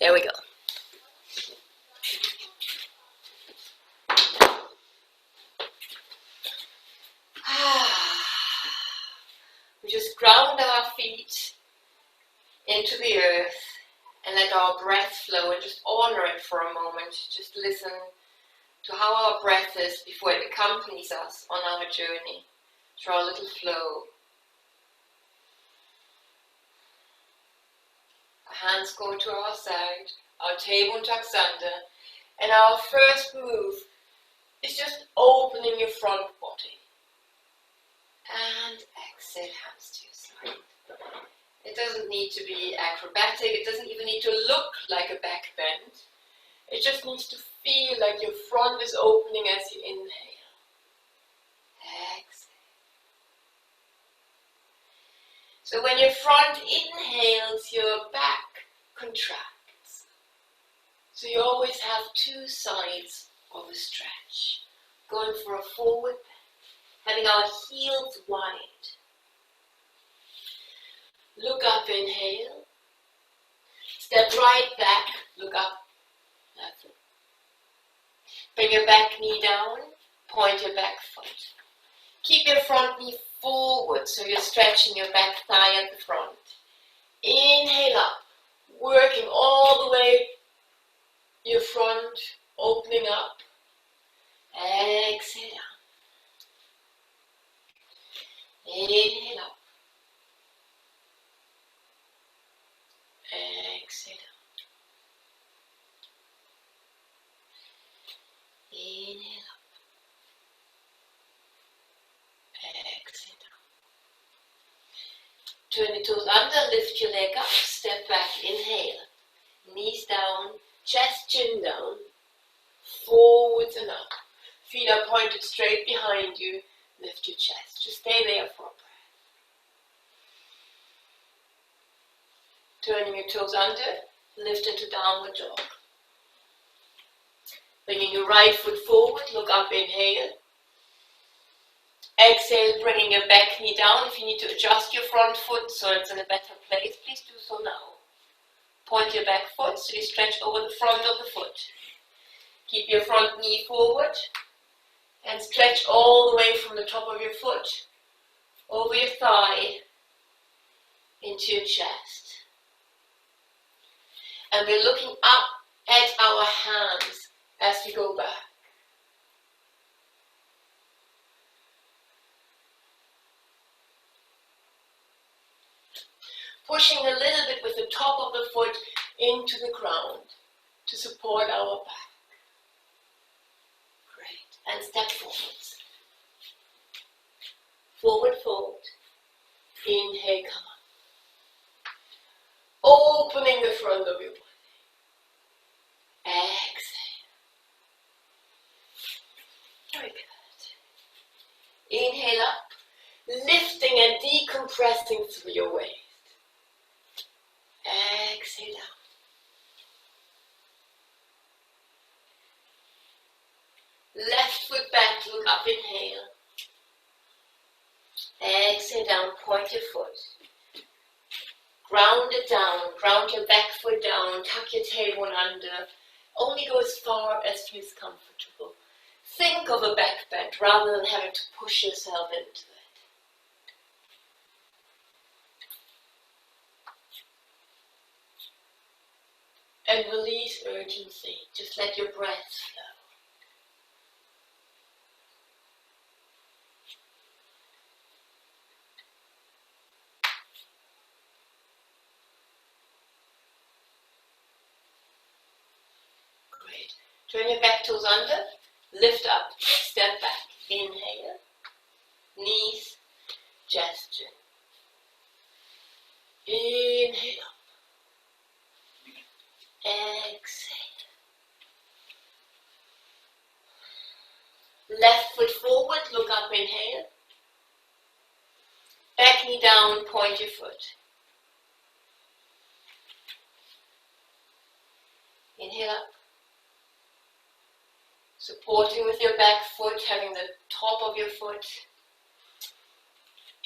There we go. We just ground our feet into the earth and let our breath flow and just honor it for a moment. Just listen to how our breath is before it accompanies us on our journey through our little flow. Our hands go to our side, our table tucks under, and our first move is just opening your front body. And exhale, hands to your side. It doesn't need to be acrobatic, it doesn't even need to look like a back bend. It just needs to feel like your front is opening as you inhale. Exhale. So when your front inhales, your back contracts. So you always have two sides of a stretch. Going for a forward bend, having our heels wide. Look up, inhale. Step right back, look up. That's it. Bring your back knee down, point your back foot. Keep your front knee forward so you're stretching your back thigh at the front. Inhale up, working all the way your front, opening up. Exhale down. Inhale up. Exhale down. Inhale up. Exhale down. Turn your toes under, lift your leg up, step back, inhale. Knees down, chest, chin down, forwards and up. Feet are pointed straight behind you, lift your chest. Just stay there for a breath. Turning your toes under, lift into downward dog. Bringing your right foot forward, look up, inhale. Exhale, bringing your back knee down. If you need to adjust your front foot so it's in a better place, please do so now. Point your back foot so you stretch over the front of the foot. Keep your front knee forward and stretch all the way from the top of your foot over your thigh into your chest. And we're looking up at our hands as we go back. Pushing a little bit with the top of the foot into the ground to support our back. Great. And step forwards. Forward fold. Inhale, come up. Opening the front of your body. Exhale. Very good. Inhale up, lifting and decompressing through your waist. Exhale down. Left foot back, look up, inhale. Exhale down, point your foot. Ground it down, ground your back foot down, tuck your tailbone under. Only go as far as feels comfortable. Think of a back bend rather than having to push yourself into it. And release urgency. Just let your breath flow. Great. Turn your back toes under. Lift up. Step back. Inhale. Knees. Chest. Inhale up. Exhale. Left foot forward, look up, inhale. Back knee down, point your foot. Inhale up. Supporting with your back foot, having the top of your foot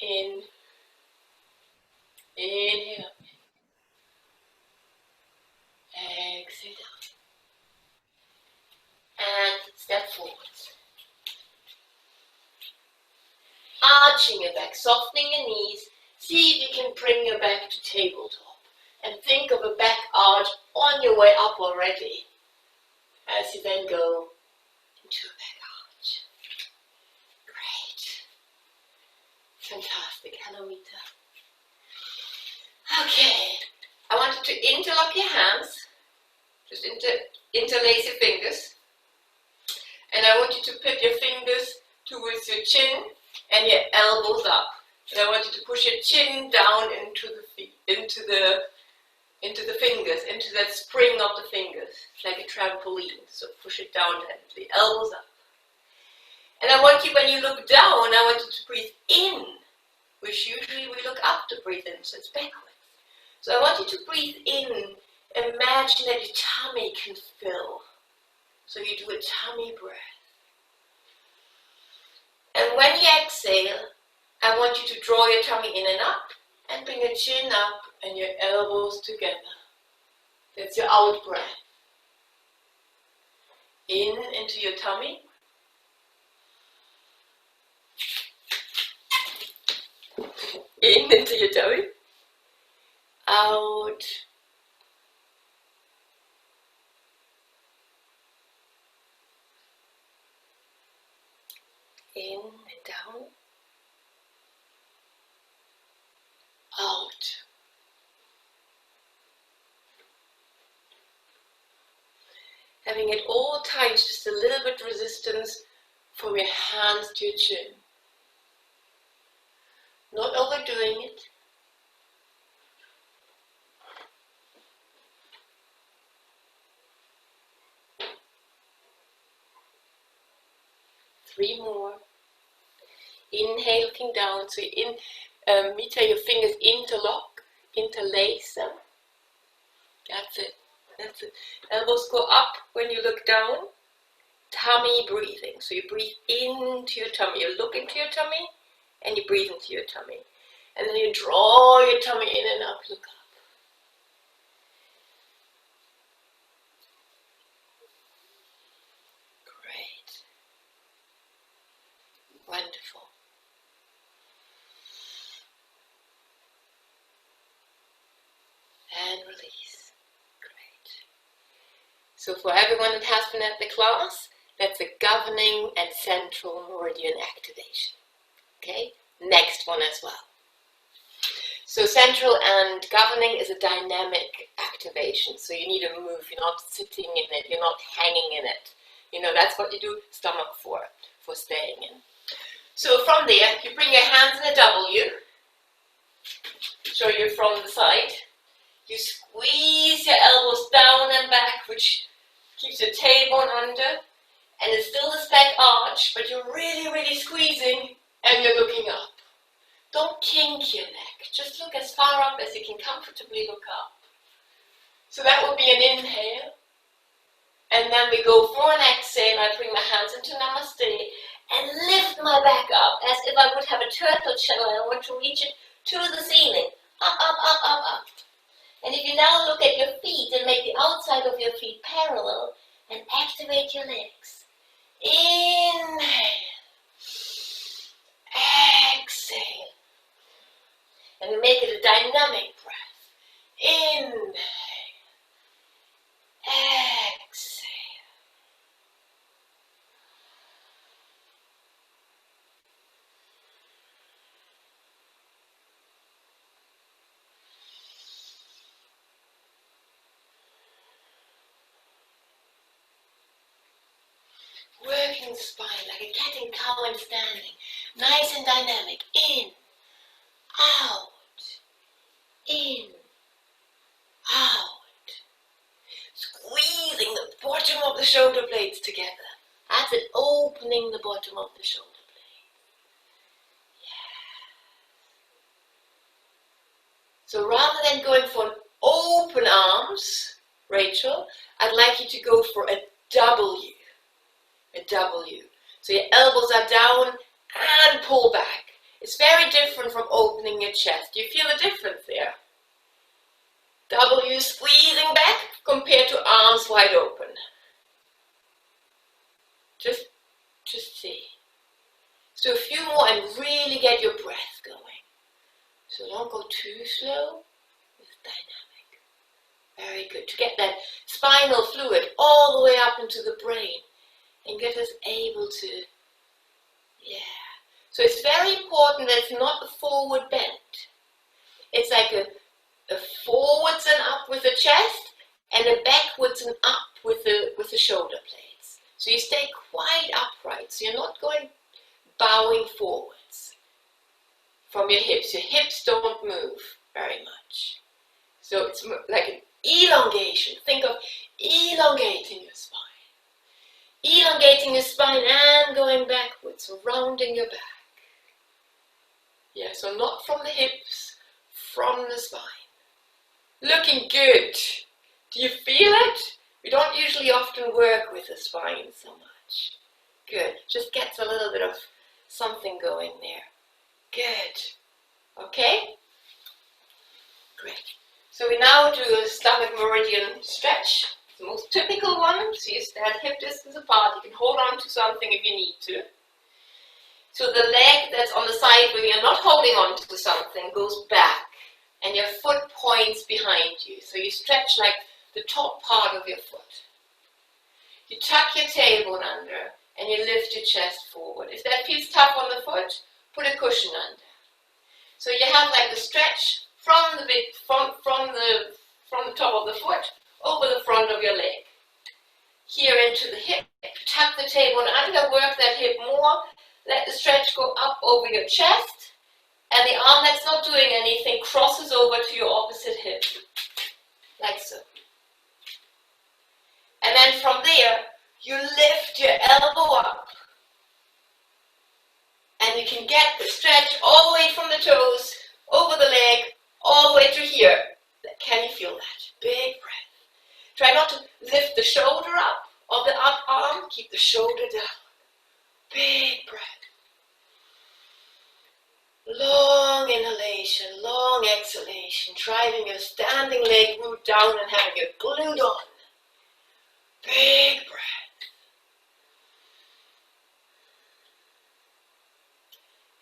in. Inhale up. exhale down. And step forwards. Arching your back, softening your knees. See if you can bring your back to tabletop. And think of a back arch on your way up already. As you then go into a back arch. Great. Fantastic. Hello, Rita. Okay. I want you to interlock your hands. Just interlace your fingers. And I want you to put your fingers towards your chin and your elbows up. And I want you to push your chin down into the feet, into the fingers, into that spring of the fingers. It's like a trampoline. So push it down gently, elbows up. And I want you, when you look down, I want you to breathe in, which usually we look up to breathe in, so it's backwards. So I want you to breathe in. Imagine that your tummy can fill. So you do a tummy breath. And when you exhale, I want you to draw your tummy in and up and bring your chin up and your elbows together. That's your out breath. In into your tummy. In into your tummy. Out. In and down. Out. Having at all times just a little bit resistance from your hands to your chin. Not overdoing it. Three more. Inhale, looking down. So you Mita, your fingers interlock, interlace them. That's it. That's it. Elbows go up when you look down. Tummy breathing. So you breathe into your tummy. You look into your tummy and you breathe into your tummy. And then you draw your tummy in and up. Look up. Great. Wonderful. And release. Great. So for everyone that has been at the class, that's a governing and central meridian activation. Okay? Next one as well. So central and governing is a dynamic activation. So you need to move. You're not sitting in it. You're not hanging in it. You know, that's what you do stomach for staying in. So from there, you bring your hands in a W. Show you from the side. You squeeze your elbows down and back, which keeps your tailbone under. And it's still this back arch, but you're really, really squeezing and you're looking up. Don't kink your neck. Just look as far up as you can comfortably look up. So that will be an inhale. And then we go for an exhale. I bring my hands into Namaste and lift my back up as if I would have a turtle shell and I want to reach it to the ceiling. Up, up, up, up, up. And if you now look at your feet and make the outside of your feet parallel and activate your legs. Inhale. Exhale. And we make it a dynamic breath. Inhale. Exhale. Working the spine like a cat and cow and standing. Nice and dynamic. In. Out. In. Out. Squeezing the bottom of the shoulder blades together. That's it. Opening the bottom of the shoulder blades. Yeah. So rather than going for open arms, Rachel, I'd like you to go for a W. A W. So your elbows are down and pull back. It's very different from opening your chest. Do you feel the difference there? W squeezing back compared to arms mouth wide open. Just see. So a few more and really get your breath going. So don't go too slow. It's dynamic. Very good. To get that spinal fluid all the way up into the brain and get us able to, So it's very important that it's not a forward bend. It's like a forwards and up with the chest and a backwards and up with the shoulder blades. So you stay quite upright. So you're not going bowing forwards from your hips. Your hips don't move very much. So it's like an elongation. Think of elongating your spine. Elongating your spine and going backwards, rounding your back. So not from the hips, from the spine. Looking good. Do you feel it? We don't usually often work with the spine so much. Good. Just gets a little bit of something going there. Good. Okay? Great. So we now do a stomach meridian stretch. The most typical one. So you stand hip distance apart. You can hold on to something if you need to. So the leg that's on the side where you're not holding on to something goes back. And your foot points behind you. So you stretch like the top part of your foot. You tuck your tailbone under and you lift your chest forward. If that feels tough on the foot, put a cushion under. So you have like the stretch from the top of the foot over the front of your leg. Here into the hip. Tuck the tailbone under, work that hip more. Let the stretch go up over your chest. And the arm that's not doing anything crosses over to your opposite hip. Like so. And then from there, you lift your elbow up. And you can get the stretch all the way from the toes, over the leg, all the way to here. Can you feel that? Big breath. Try not to lift the shoulder up of the up arm. Keep the shoulder down. Big breath. Long inhalation, long exhalation. Driving your standing leg root down and having it glued on. Big breath.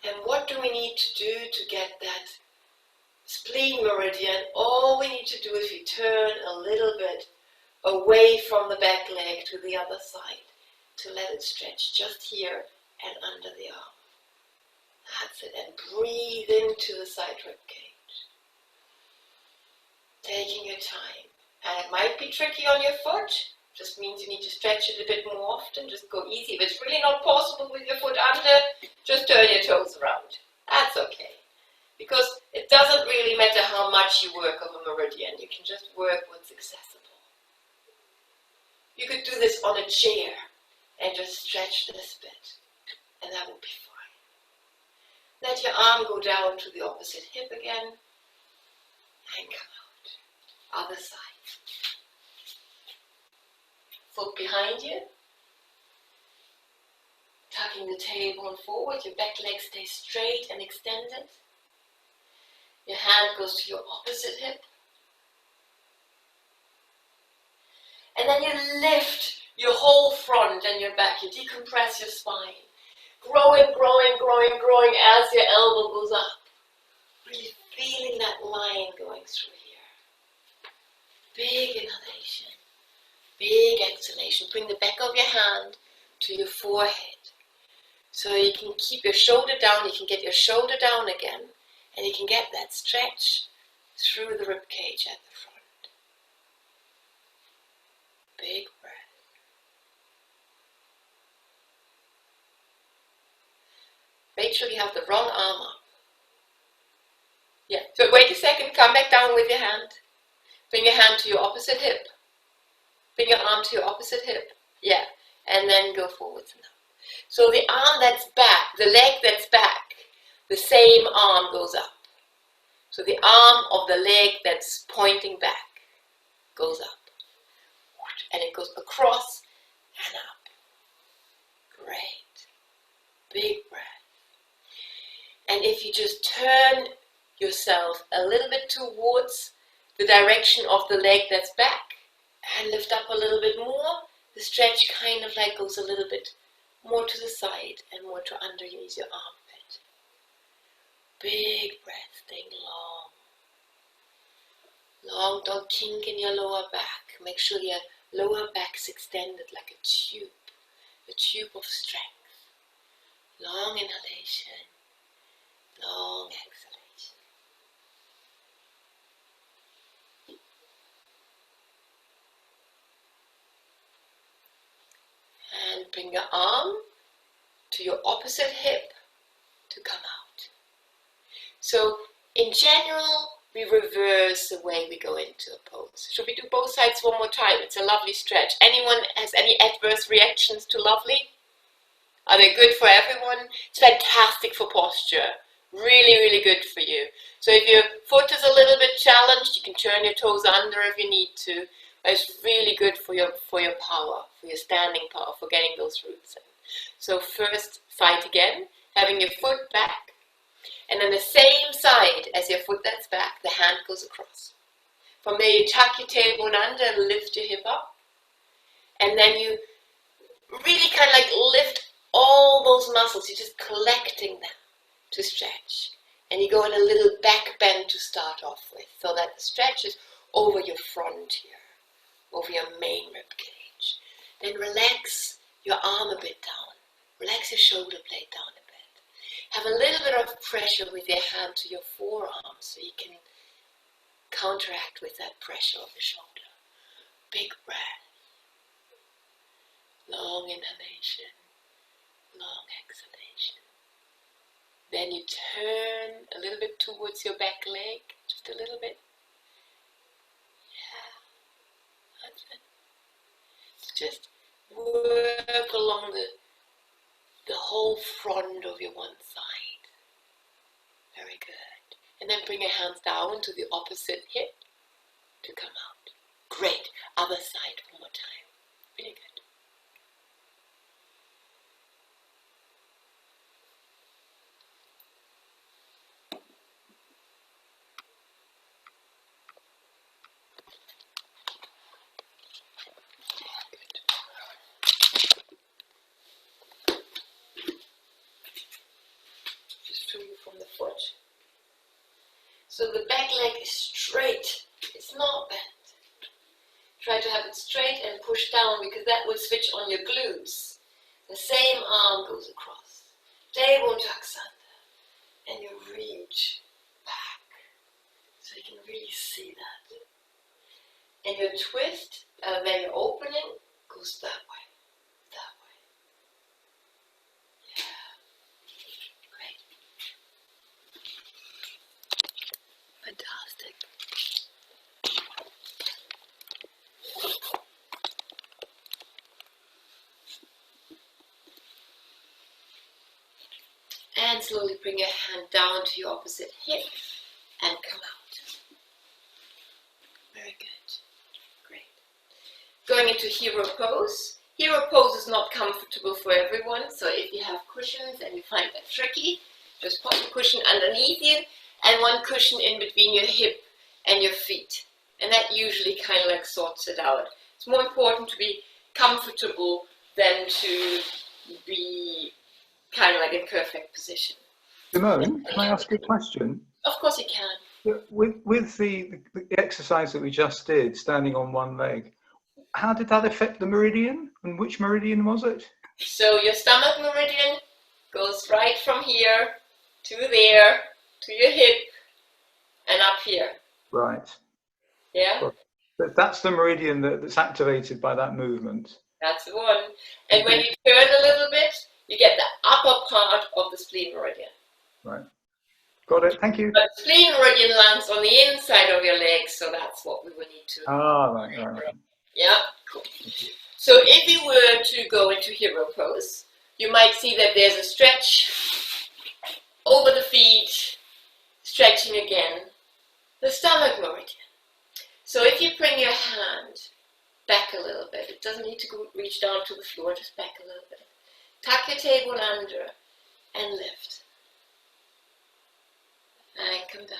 And what do we need to do to get that spleen meridian? All we need to do is we turn a little bit away from the back leg to the other side to let it stretch just here and under the arm. That's it. And breathe into the side rib cage. Taking your time. And it might be tricky on your foot. Just means you need to stretch it a bit more often. Just go easy. If it's really not possible with your foot under, just turn your toes around. That's okay. Because it doesn't really matter how much you work of a meridian. You can just work what's accessible. You could do this on a chair and just stretch this bit. And that would be fine. Let your arm go down to the opposite hip again. And come out. Other side. Foot behind you. Tucking the tailbone forward. Your back leg stays straight and extended. Your hand goes to your opposite hip. And then you lift your whole front and your back. You decompress your spine. Growing, growing, growing, growing as your elbow goes up. Really feeling that line going through here. Big inhalation. Big exhalation. Bring the back of your hand to your forehead. So you can keep your shoulder down. You can get your shoulder down again. And you can get that stretch through the rib cage at the front. Big breath. Rachel, you have the wrong arm up. Yeah, so wait a second, come back down with your hand. Bring your hand to your opposite hip. Bring your arm to your opposite hip. Yeah, and then go forwards and up. So the arm that's back, the leg that's back, the same arm goes up. So the arm of the leg that's pointing back goes up. And it goes across and up. Great. Big breath. And if you just turn yourself a little bit towards the direction of the leg that's back and lift up a little bit more. The stretch kind of like goes a little bit more to the side and more to underneath your armpit. Big breath, staying long. Long, don't kink in your lower back. Make sure your lower back's extended like a tube of strength. Long inhalation, long exhalation. And bring your arm to your opposite hip to come out. So in general, we reverse the way we go into a pose. Should we do both sides one more time? It's a lovely stretch. Anyone has any adverse reactions to lovely? Are they good for everyone? It's fantastic for posture. Really, really good for you. So if your foot is a little bit challenged, you can turn your toes under if you need to. It's really good for your power, for your standing power, for getting those roots in. So first side again, having your foot back. And on the same side as your foot that's back, the hand goes across. From there you tuck your tailbone under and lift your hip up. And then you really kind of like lift all those muscles. You're just collecting them to stretch. And you go in a little back bend to start off with, so that the stretch is over your front here, over your main rib cage. Then relax your arm a bit down. Relax your shoulder blade down a bit. Have a little bit of pressure with your hand to your forearm so you can counteract with that pressure of the shoulder. Big breath. Long inhalation. Long exhalation. Then you turn a little bit towards your back leg, just a little bit. Yeah, that's it. Just work along the whole front of your one side. Very good. And then bring your hands down to the opposite hip to come out. Great. Other side one more time. Really good. From the foot. So the back leg is straight. It's not bent. Try to have it straight and push down because that will switch on your glutes. The same arm goes across. Tailbone tucks under. And you reach back. So you can really see that. And your twist, then your opening goes that way. That way. Fantastic. And slowly bring your hand down to your opposite hip and come out. Very good. Great. Going into hero pose. Hero pose is not comfortable for everyone, so if you have cushions and you find that tricky, just pop a cushion underneath you and one cushion in between your hip and your feet. And that usually kind of like sorts it out. It's more important to be comfortable than to be kind of like in perfect position. Simone, can I ask you a question? Of course you can. With the exercise that we just did, standing on one leg, how did that affect the meridian? And which meridian was it? So your stomach meridian goes right from here to there, to your hip, and up here. Right. Yeah? But that's the meridian that's activated by that movement. That's the one. And when you turn a little bit, you get the upper part of the spleen meridian. Right. Got it. Thank you. But the spleen meridian lands on the inside of your legs, so that's what we will need to. Ah, right. Yeah, cool. So if you were to go into hero pose, you might see that there's a stretch over the feet, stretching again, the stomach meridian. So if you bring your hand back a little bit, it doesn't need to go reach down to the floor, just back a little bit. Tuck your tailbone under and lift. And come down.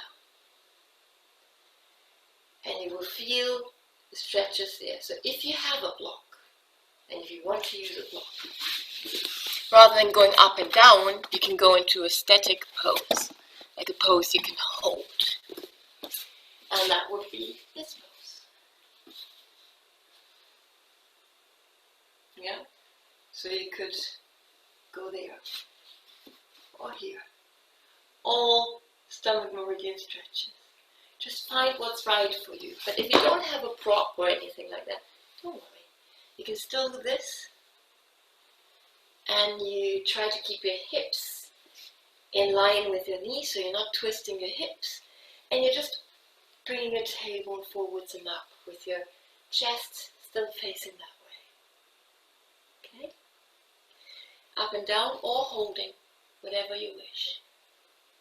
And you will feel the stretches there. So if you have a block, and if you want to use a block, rather than going up and down, you can go into a static pose, like a pose you can hold. And that would be this pose. Yeah? So you could go there, or here. All stomach meridian stretches. Just find what's right for you. But if you don't have a prop or anything like that, don't worry. You can still do this. And you try to keep your hips in line with your knees, so you're not twisting your hips. And you're just bringing your tailbone forwards and up with your chest still facing that way. Okay? Up and down or holding, whatever you wish.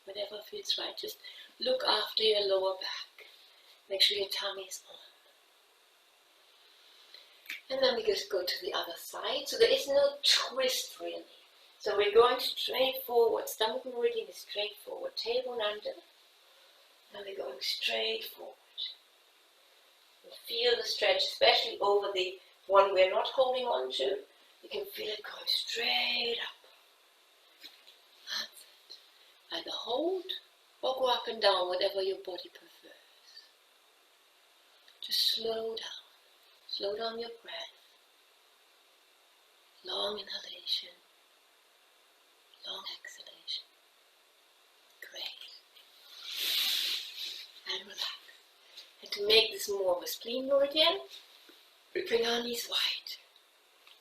Whatever feels right. Just look after your lower back. Make sure your tummy is on. And then we just go to the other side. So there is no twist really. So we're going straight forward. Stomach meridian is straight forward. Tailbone under. And we're going straight forward. And feel the stretch, especially over the one we're not holding on to. You can feel it going straight up. That's it. Either hold or go up and down, whatever your body prefers. Just slow down. Slow down your breath. Long inhalation. Long exhalation. Great. And relax. And to make this more of a spleen meridian, we bring our knees wide.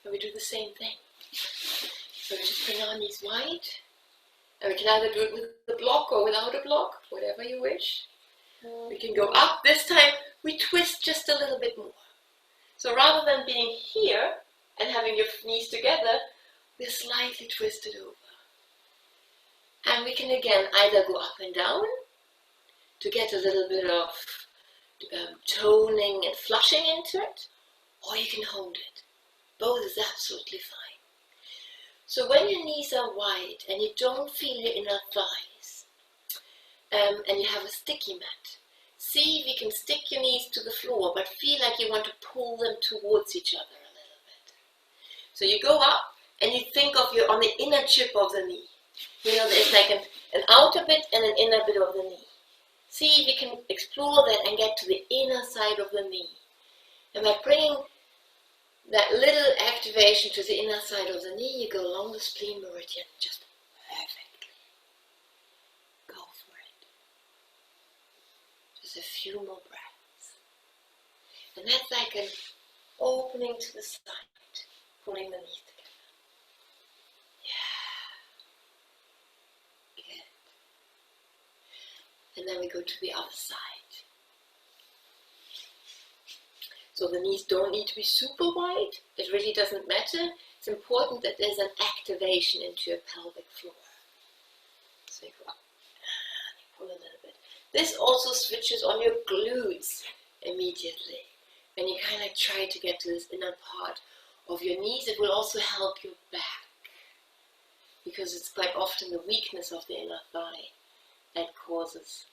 And we do the same thing. So we just bring our knees wide. And we can either do it with a block or without a block, whatever you wish. We can go up. This time we twist just a little bit more. So rather than being here and having your knees together, we're slightly twisted over. And we can again either go up and down to get a little bit of toning and flushing into it, or you can hold it. Both is absolutely fine. So when your knees are wide and you don't feel your inner thighs, and you have a sticky mat, see if you can stick your knees to the floor, but feel like you want to pull them towards each other a little bit. So you go up and you think of you're on the inner chip of the knee. You know, there's like an outer bit and an inner bit of the knee. See if you can explore that and get to the inner side of the knee. And by bringing that little activation to the inner side of the knee, you go along the spleen meridian just perfectly. Go for it. Just a few more breaths. And that's like an opening to the side, pulling the knees together. Yeah. Good. And then we go to the other side. So the knees don't need to be super wide. It really doesn't matter. It's important that there's an activation into your pelvic floor. So you go up and you pull a little bit. This also switches on your glutes immediately. When you kind of try to get to this inner part of your knees, it will also help your back. Because it's quite often the weakness of the inner thigh that causes,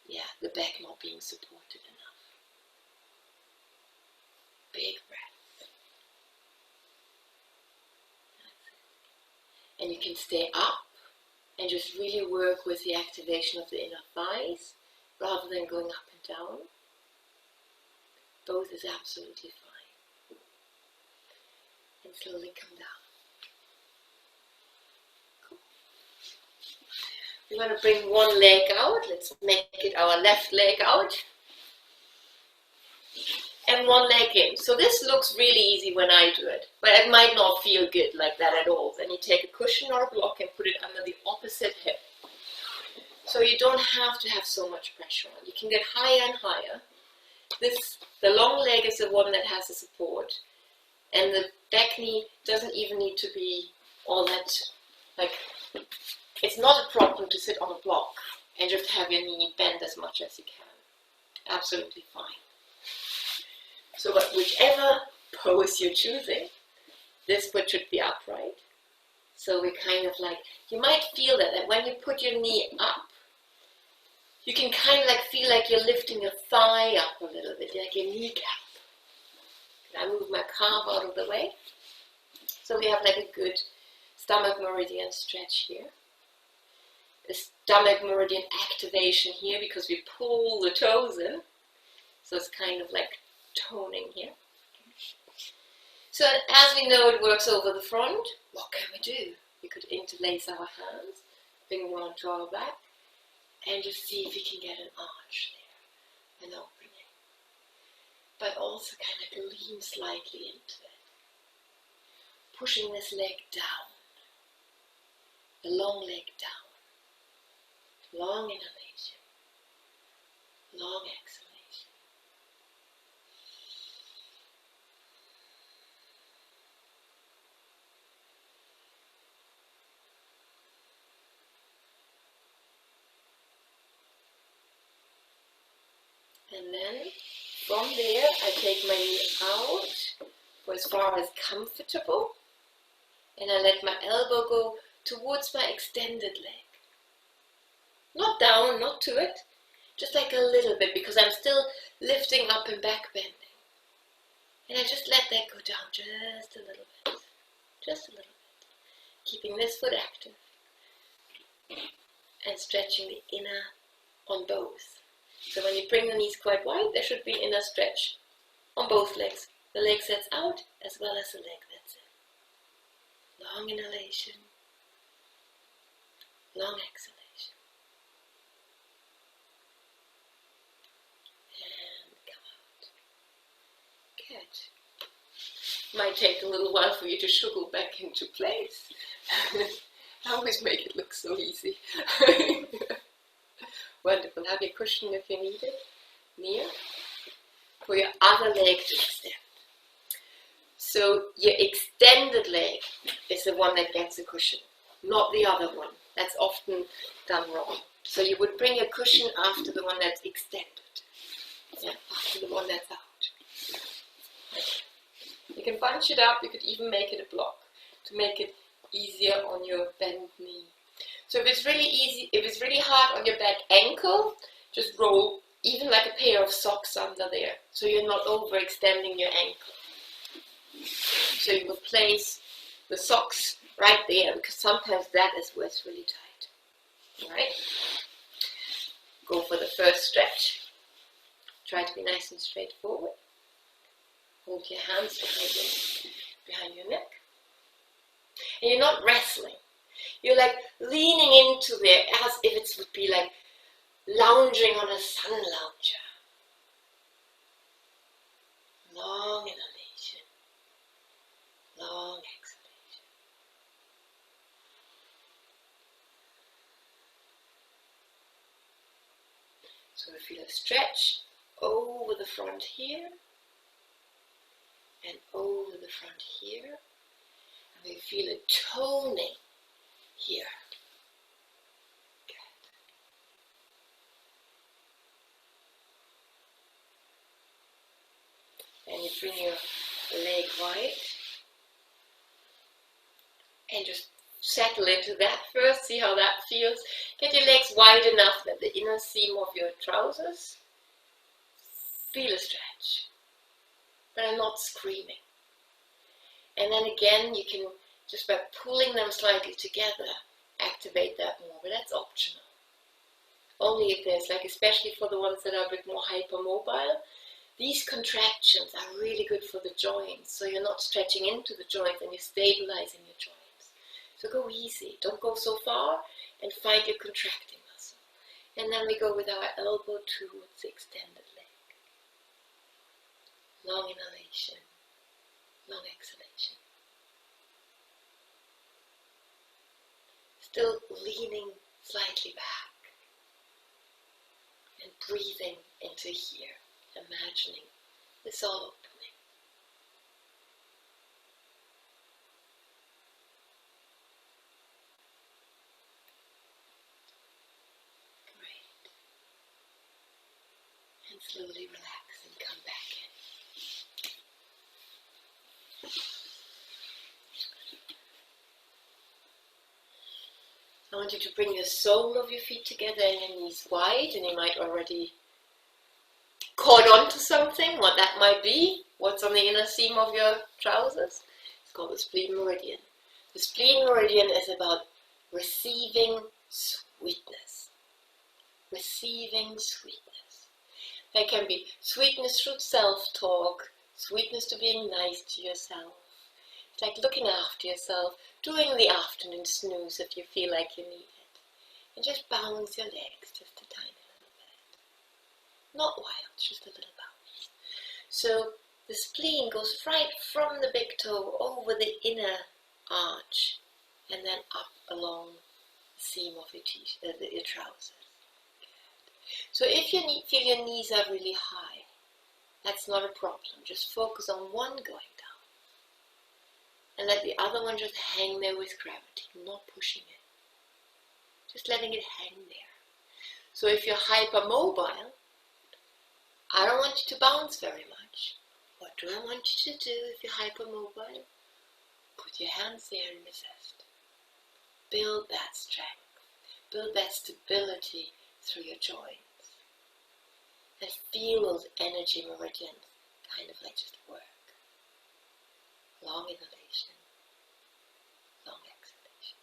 the back not being supported enough. Big breath. And you can stay up and just really work with the activation of the inner thighs rather than going up and down. Both is absolutely fine. And slowly come down. Cool. We're going to bring one leg out. Let's make it our left leg out. And one leg in. So this looks really easy when I do it, but it might not feel good like that at all. Then you take a cushion or a block and put it under the opposite hip. So you don't have to have so much pressure on. You can get higher and higher. The long leg is the one that has the support, and the back knee doesn't even need to be all that, it's not a problem to sit on a block and just have your knee bend as much as you can. Absolutely fine. So whichever pose you're choosing, this foot should be upright. So we kind of you might feel that when you put your knee up, you can kind of feel like you're lifting your thigh up a little bit, like your kneecap. I move my calf out of the way. So we have like a good stomach meridian stretch here. A stomach meridian activation here because we pull the toes in. So it's kind of like toning here. So as we know it works over the front, what can we do? We could interlace our hands, bring them onto our back, and just see if we can get an arch there, an opening. But also kind of lean slightly into it. Pushing this leg down, the long leg down. Long inhalation, long exhalation. And then from there I take my knee out for as far as comfortable, and I let my elbow go towards my extended leg. Not down, not to it, just like a little bit, because I'm still lifting up and back bending. And I just let that go down just a little bit, just a little bit. Keeping this foot active and stretching the inner on both. So when you bring the knees quite wide, there should be inner stretch on both legs. The leg sets out as well as the leg that's in. Long inhalation, long exhalation. Might take a little while for you to struggle back into place. I always make it look so easy. Wonderful. Have your cushion if you need it near for your other leg to extend. So your extended leg is the one that gets a cushion, not the other one. That's often done wrong. So you would bring a cushion after the one that's extended. Yeah, after the one that's out. You can bunch it up, you could even make it a block to make it easier on your bent knee. So if it's really easy, if it's really hard on your back ankle, just roll even like a pair of socks under there, so you're not overextending your ankle. So you will place the socks right there, because sometimes that is where it's really tight. Alright? Go for the first stretch. Try to be nice and straightforward. Hold your hands behind your neck. And you're not wrestling. You're like leaning into there as if it would be like lounging on a sun lounger. Long inhalation. Long exhalation. So we feel a stretch over the front here. And over the front here, and we feel a toning here. Good. And you bring your leg wide, and just settle into that first, see how that feels. Get your legs wide enough that the inner seam of your trousers, feel a stretch. But I'm not screaming. And then again, you can, just by pulling them slightly together, activate that more, but that's optional. Only if there's, like, especially for the ones that are a bit more hypermobile, these contractions are really good for the joints, so you're not stretching into the joints and you're stabilizing your joints. So go easy, don't go so far, and find your contracting muscle. And then we go with our elbow towards the extended leg. Long inhalation, long exhalation. Still leaning slightly back and breathing into here, imagining this all opening. Great. And slowly relax and come back in. I want you to bring the sole of your feet together and your knees wide, and you might already caught on to something, what that might be. what's on the inner seam of your trousers? It's called the Spleen Meridian. The Spleen Meridian is about receiving sweetness. Receiving sweetness. There can be sweetness through self-talk, sweetness to being nice to yourself. It's like looking after yourself, doing the afternoon snooze if you feel like you need it. And just bounce your legs just a tiny little bit. Not wild, just a little bounce. So the spleen goes right from the big toe over the inner arch and then up along the seam of your trousers. So if you feel your knees are really high, that's not a problem. Just focus on one going down. And let the other one just hang there with gravity, not pushing it. Just letting it hang there. So if you're hypermobile, I don't want you to bounce very much. What do I want you to do if you're hypermobile? Put your hands there and resist. Build that strength. Build that stability through your joints. And feel those energy meridians kind of like just work. Long inhalation, long exhalation.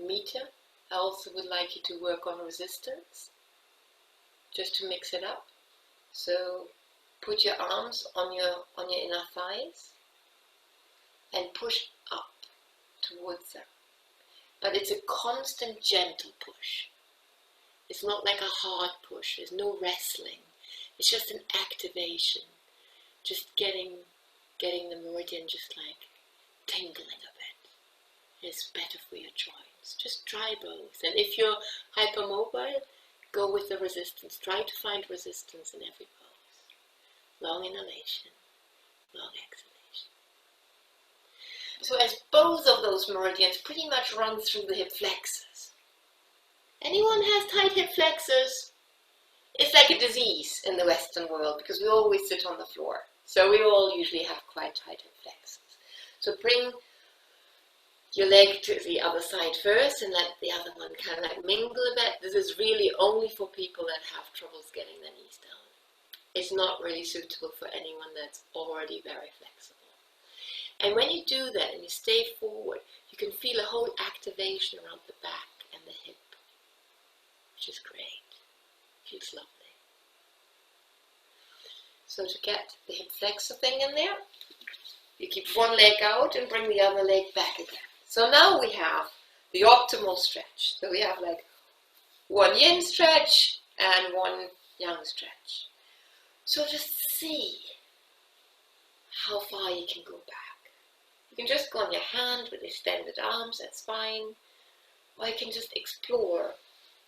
Meter, I also would like you to work on resistance, just to mix it up. So put your arms on your inner thighs and push up towards them. But it's a constant, gentle push. It's not like a hard push. There's no wrestling. It's just an activation. Just getting the meridian just like tingling a bit. It's better for your joints. Just try both. And if you're hypermobile, go with the resistance. Try to find resistance in every pose. Long inhalation, long exhalation. So as both of those meridians pretty much run through the hip flexors. Anyone has tight hip flexors? It's like a disease in the Western world because we always sit on the floor. So we all usually have quite tight hip flexors. So bring your leg to the other side first and let the other one kind of like mingle a bit. This is really only for people that have troubles getting their knees down. It's not really suitable for anyone that's already very flexible. And when you do that and you stay forward, you can feel a whole activation around the back and the hip, which is great. Feels lovely. So to get the hip flexor thing in there, you keep one leg out and bring the other leg back again. So now we have the optimal stretch. So we have like one yin stretch and one yang stretch. So just see how far you can go back. You can just go on your hand with extended arms, that's fine. Or you can just explore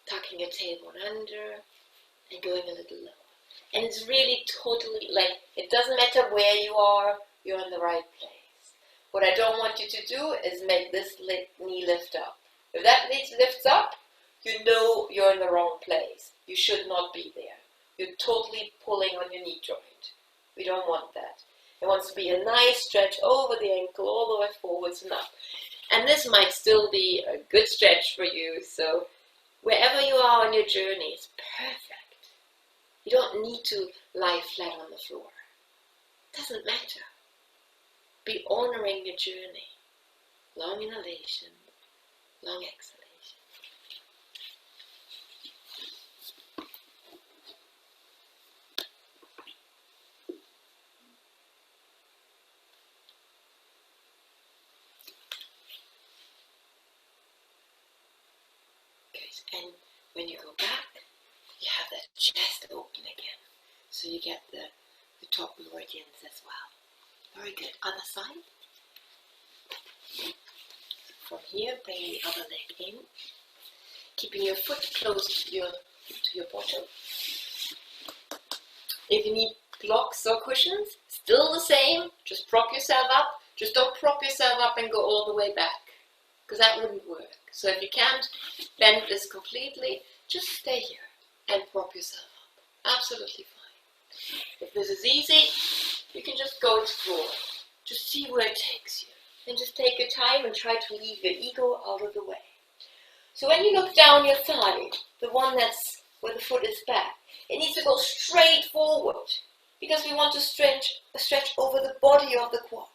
tucking your tailbone under and going a little lower. And it's really totally like, it doesn't matter where you are, you're in the right place. What I don't want you to do is make this knee lift up. If that knee lifts up, you know you're in the wrong place. You should not be there. You're totally pulling on your knee joint. We don't want that. It wants to be a nice stretch over the ankle, all the way forwards and up. And this might still be a good stretch for you, so wherever you are on your journey, it's perfect. You don't need to lie flat on the floor. It doesn't matter. Be honoring your journey. Long inhalation, long exhalation. And when you go back, you have that chest open again. So you get the top meridians as well. Very good. Other side. From here, bring the other leg in. Keeping your foot close to your bottom. If you need blocks or cushions, still the same. Just prop yourself up. Just don't prop yourself up and go all the way back, because that wouldn't work. So if you can't bend this completely, just stay here and prop yourself up. Absolutely fine. If this is easy, you can just go explore. Just see where it takes you. And just take your time and try to leave your ego out of the way. So when you look down your thigh, the one that's where the foot is back, It needs to go straight forward because we want to stretch over the body of the quad,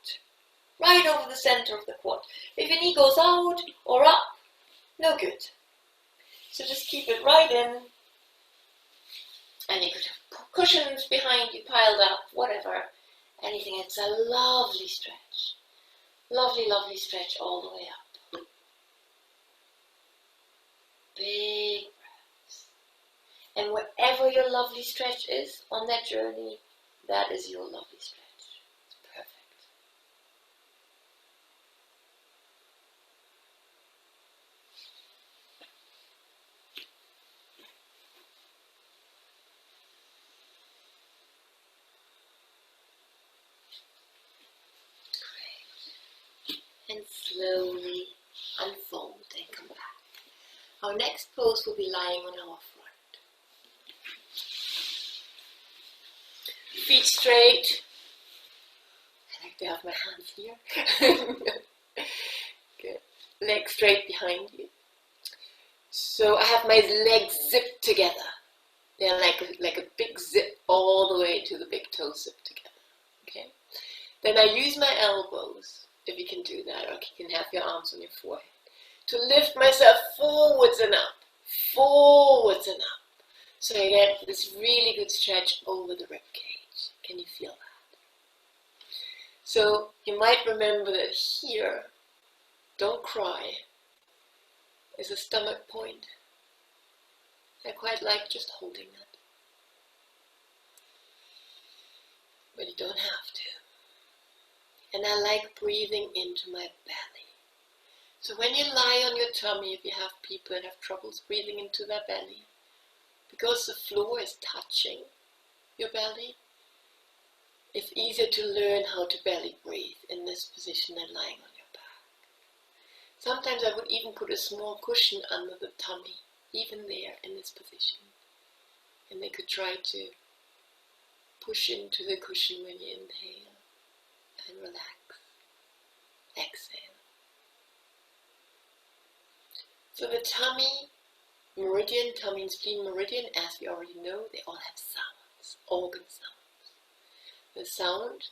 right over the center of the quad. If your knee goes out or up, no good. So just keep it right in, and you could have cushions behind you piled up, whatever, anything. It's a lovely stretch. Lovely, lovely stretch all the way up. Big breaths. And wherever your lovely stretch is on that journey, that is your lovely stretch. It's perfect. Great. And slowly unfold and come back. Our next pose will be lying on our front. Feet straight. I like to have my hands here. Good. Legs straight behind you. So I have my legs zipped together. They're like a big zip all the way to the big toes zipped together. Okay. Then I use my elbows, if you can do that, or you can have your arms on your forehead, to lift myself forwards and up, forwards and up. So I get this really good stretch over the rib cage. Can you feel that? So you might remember that here, don't cry, is a stomach point. I quite like just holding that. But you don't have to. And I like breathing into my belly. So when you lie on your tummy, if you have people that have troubles breathing into their belly, because the floor is touching your belly, it's easier to learn how to belly breathe in this position than lying on your back. Sometimes I would even put a small cushion under the tummy, even there in this position. And they could try to push into the cushion when you inhale and relax. Exhale. So the tummy meridian, tummy and spleen meridian, as we already know, they all have sounds, organ sounds. The sound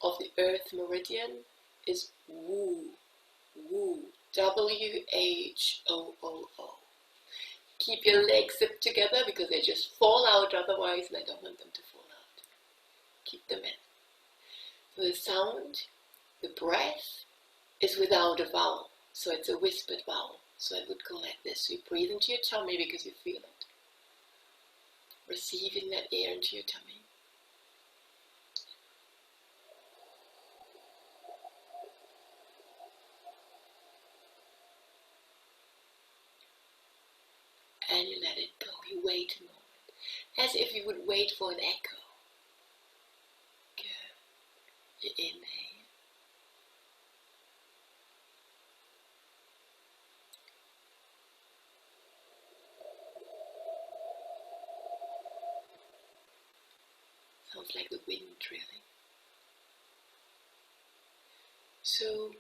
of the earth meridian is woo, woo, W-H-O-O-O. Keep your legs zipped together because they just fall out otherwise, and I don't want them to fall out. Keep them in. So the sound, the breath, is without a vowel, so it's a whispered vowel. So it would go like this. So you breathe into your tummy because you feel it. Receiving that air into your tummy. And you let it go. You wait a moment. As if you would wait for an echo. Good. You inhale. Sounds like the wind drilling. So,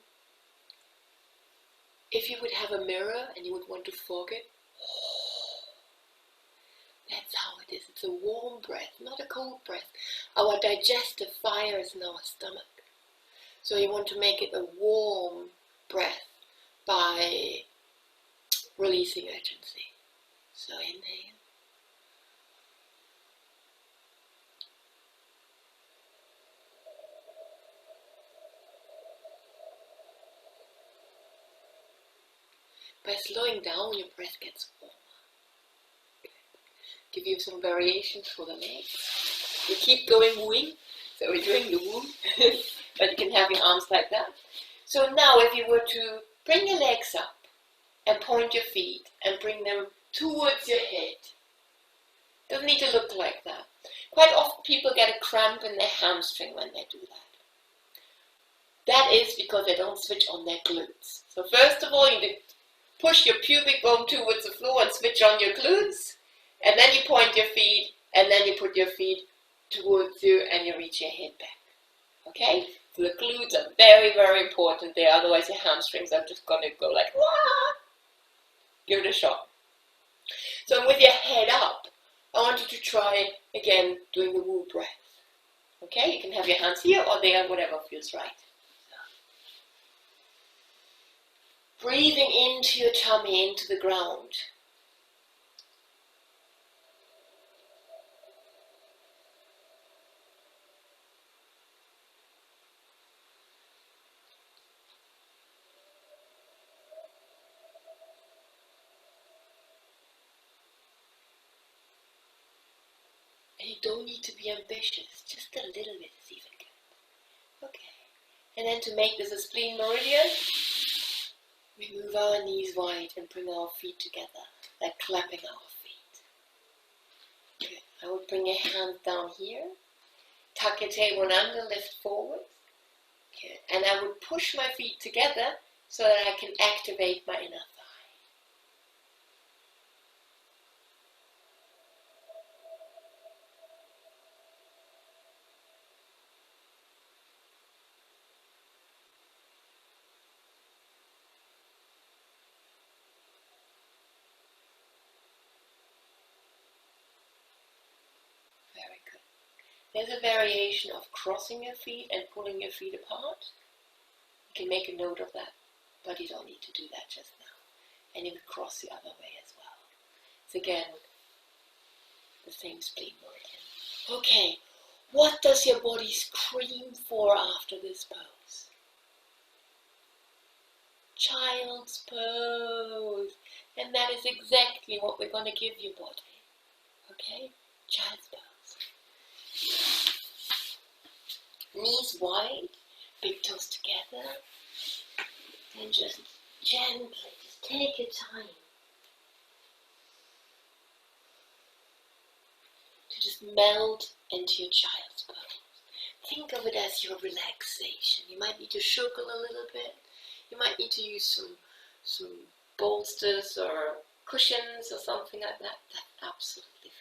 if you would have a mirror and you would want to fog it, that's how it is. It's a warm breath, not a cold breath. Our digestive fire is in our stomach. So you want to make it a warm breath by releasing urgency. So inhale. By slowing down, your breath gets warmer. Okay. Give you some variations for the legs. You keep going wooing, so we're doing the woo, but you can have your arms like that. So now if you were to bring your legs up and point your feet and bring them towards your head, doesn't need to look like that. Quite often people get a cramp in their hamstring when they do that. That is because they don't switch on their glutes. So first of all, you push your pubic bone towards the floor and switch on your glutes, and then you point your feet, and then you put your feet towards you and you reach your head back. Okay? So the glutes are very, very important there, otherwise your hamstrings are just going to go like, wah! Give it a shot. So with your head up, I want you to try again doing the woo breath. Okay, you can have your hands here or there, whatever feels right. Breathing into your tummy, into the ground. And you don't need to be ambitious, just a little bit is even good. Okay, and then to make this a spleen meridian, we move our knees wide and bring our feet together, like clapping our feet. Good. I would bring your hand down here, tuck your tailbone under, lift forward. Good. And I would push my feet together so that I can activate my inner thigh. Very good. There's a variation of crossing your feet and pulling your feet apart. You can make a note of that, but you don't need to do that just now. And you can cross the other way as well. It's again the same spleen meridian. Okay, what does your body scream for after this pose? Child's pose. And that is exactly what we're going to give your body. Okay, child's pose. Knees wide, big toes together, and just gently, just take your time to just melt into your child's pose. Think of it as your relaxation. You might need to shuckle a little bit. You might need to use some bolsters or cushions or something like that. That's absolutely fine.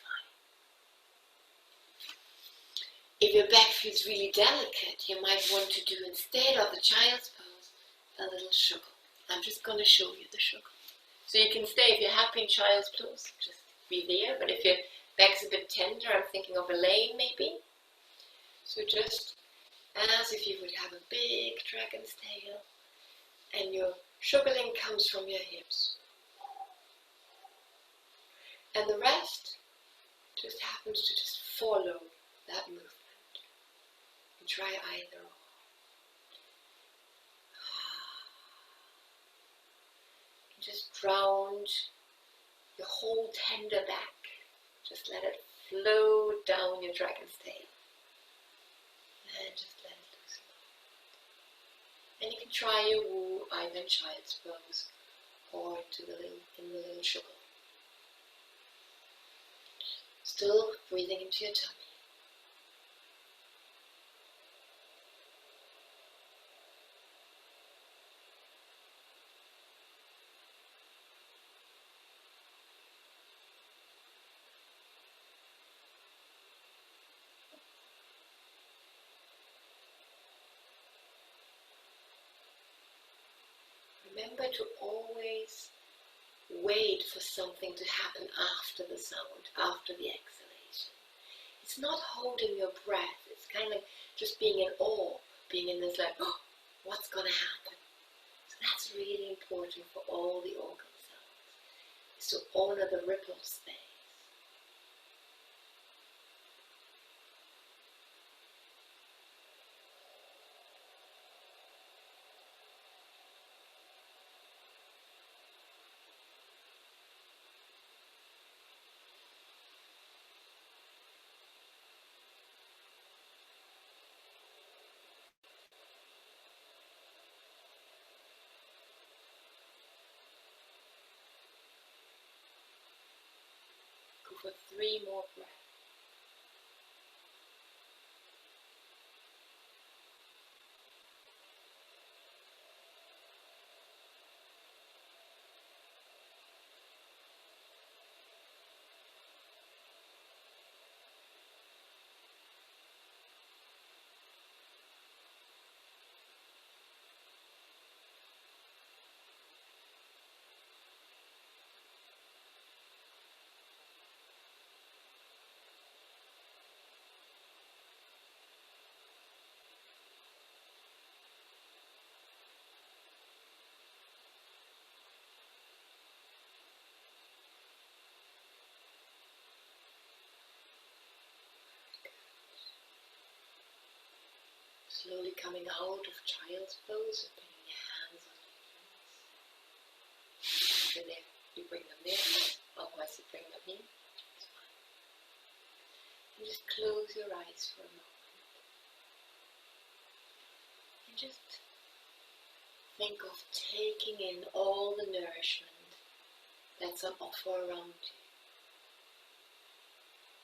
If your back feels really delicate, you might want to do, instead of the child's pose, a little shuckle. I'm just going to show you the shuckle. So you can stay, if you're happy in child's pose, just be there. But if your back's a bit tender, I'm thinking of a laying maybe. So just as if you would have a big dragon's tail, and your shuckling comes from your hips. And the rest just happens to just follow that movement. And try either or. And just ground your whole tender back. Just let it flow down your dragon's tail. And just let it loosen up. And you can try your woo either in child's pose or in the little shuckle. Still breathing into your tummy. Remember to always wait for something to happen after the sound, after the exhalation. It's not holding your breath, it's kind of just being in awe, being in this like, oh, what's going to happen? So that's really important for all the organ cells, is to honor the ripple space. Go for 3 more breaths. slowly coming out of child's pose and bringing your hands on your knees. And then you bring them there, otherwise you bring them here. It's fine. And just close your eyes for a moment. And just think of taking in all the nourishment that's on offer around you.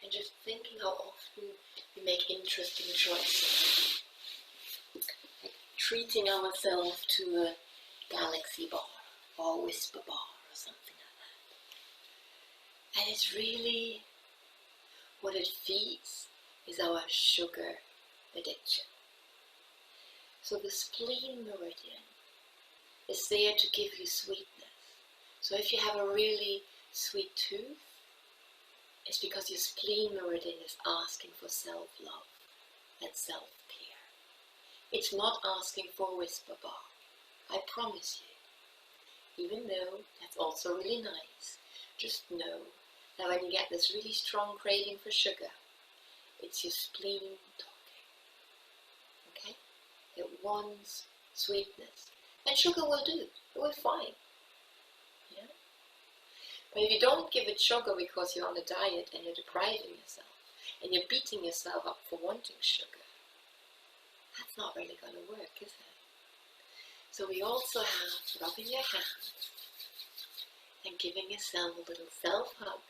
And just thinking how often we make interesting choices. Like treating ourselves to a galaxy bar or a whisper bar or something like that. And it's really what it feeds is our sugar addiction. So the spleen meridian is there to give you sweetness. So if you have a really sweet tooth, it's because your spleen meridian is asking for self-love and self-care. It's not asking for a whisper bar, I promise you. Even though that's also really nice, just know that when you get this really strong craving for sugar, it's your spleen talking. Okay? It wants sweetness. And sugar will do. It will fine. Yeah? But if you don't give it sugar because you're on a diet and you're depriving yourself, and you're beating yourself up for wanting sugar, that's not really going to work, is it? So we also have rubbing your hands and giving yourself a little self-hug.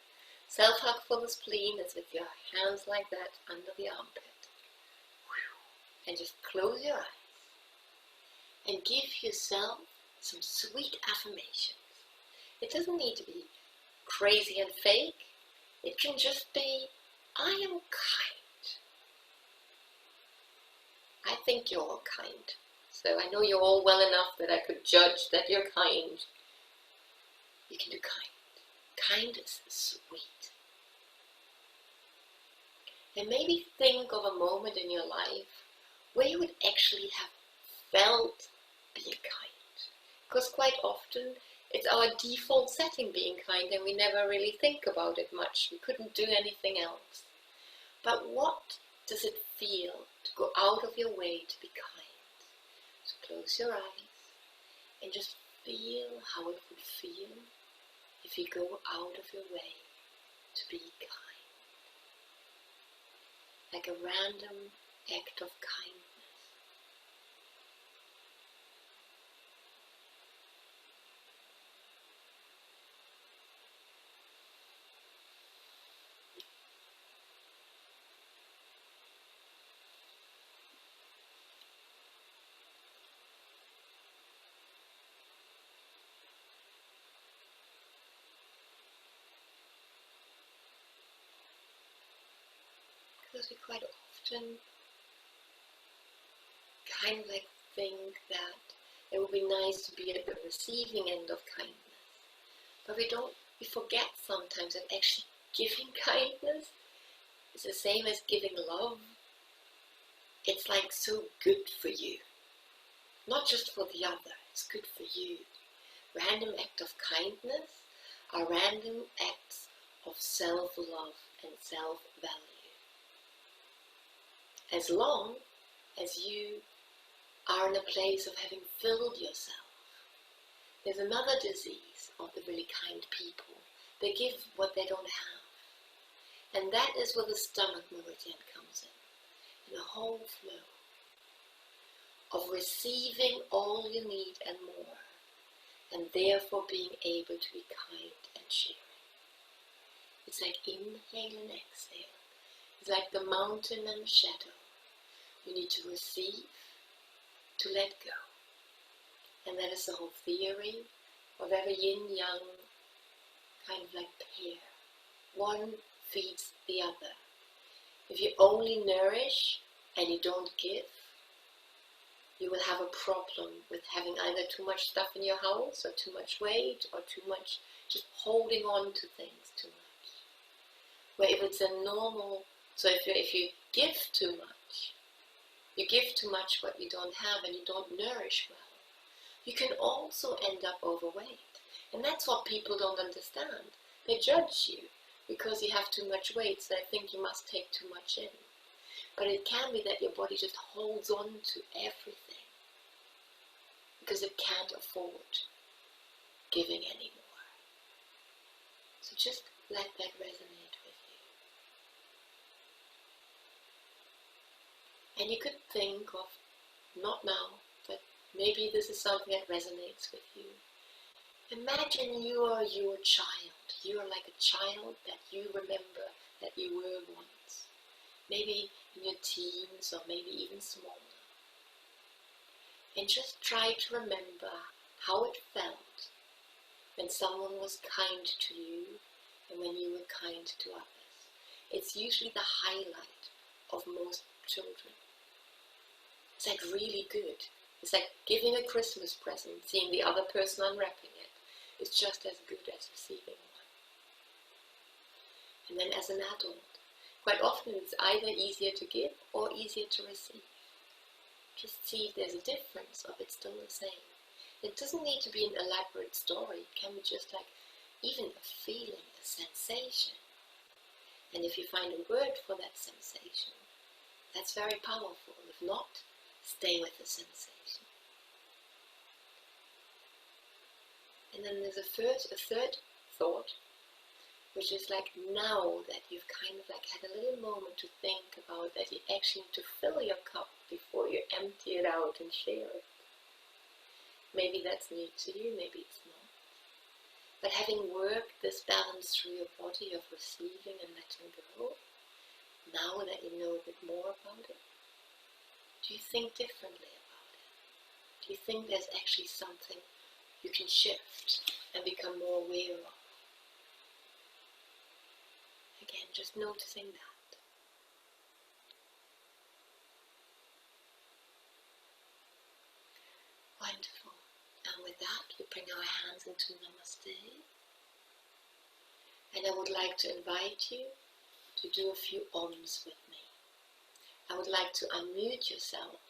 Self-hug for the spleen is with your hands like that under the armpit. And just close your eyes and give yourself some sweet affirmations. It doesn't need to be crazy and fake. It can just be, I am kind. I think you're all kind. So I know you're all well enough that I could judge that you're kind. You can do kind. Kind is sweet. And maybe think of a moment in your life where you would actually have felt being kind. Because quite often it's our default setting being kind and we never really think about it much. We couldn't do anything else. But what does it feel to go out of your way to be kind? So close your eyes and just feel how it would feel if you go out of your way to be kind. Like a random act of kindness. Because we quite often kind of like think that it would be nice to be at the receiving end of kindness. But we forget sometimes that actually giving kindness is the same as giving love. It's like so good for you. Not just for the other, it's good for you. Random acts of kindness are random acts of self-love and self-value. As long as you are in a place of having filled yourself. There's another disease of the really kind people. They give what they don't have. And that is where the stomach meridian comes in a whole flow of receiving all you need and more, and therefore being able to be kind and sharing. It's like inhale and exhale. It's like the mountain and the shadow. You need to receive, to let go. And that is the whole theory of every yin-yang kind of like pair. One feeds the other. If you only nourish and you don't give, you will have a problem with having either too much stuff in your house or too much weight or too much just holding on to things too much. Where if it's a normal, so if you give too much, you give too much what you don't have and you don't nourish well, you can also end up overweight. And that's what people don't understand. They judge you because you have too much weight, so they think you must take too much in. But it can be that your body just holds on to everything because it can't afford giving anymore. So just let that resonate with you. And you could think of, not now, but maybe this is something that resonates with you. Imagine you are your child. You are like a child that you remember that you were once. Maybe in your teens or maybe even smaller. And just try to remember how it felt when someone was kind to you and when you were kind to others. It's usually the highlight of most children. It's like really good. It's like giving a Christmas present, seeing the other person unwrapping it. It's just as good as receiving one. And then as an adult, quite often it's either easier to give or easier to receive. Just see if there's a difference or if it's still the same. It doesn't need to be an elaborate story. It can be just like even a feeling, a sensation. And if you find a word for that sensation, that's very powerful. If not, stay with the sensation. And then there's a third thought, which is like now that you've kind of like had a little moment to think about that you actually need to fill your cup before you empty it out and share it. Maybe that's new to you, maybe it's not. But having worked this balance through your body of receiving and letting go, now that you know a bit more about it, do you think differently about it? Do you think there's actually something you can shift and become more aware of? Again, just noticing that. Wonderful. And with that, we bring our hands into Namaste. And I would like to invite you to do a few Oms with me. I would like to unmute yourself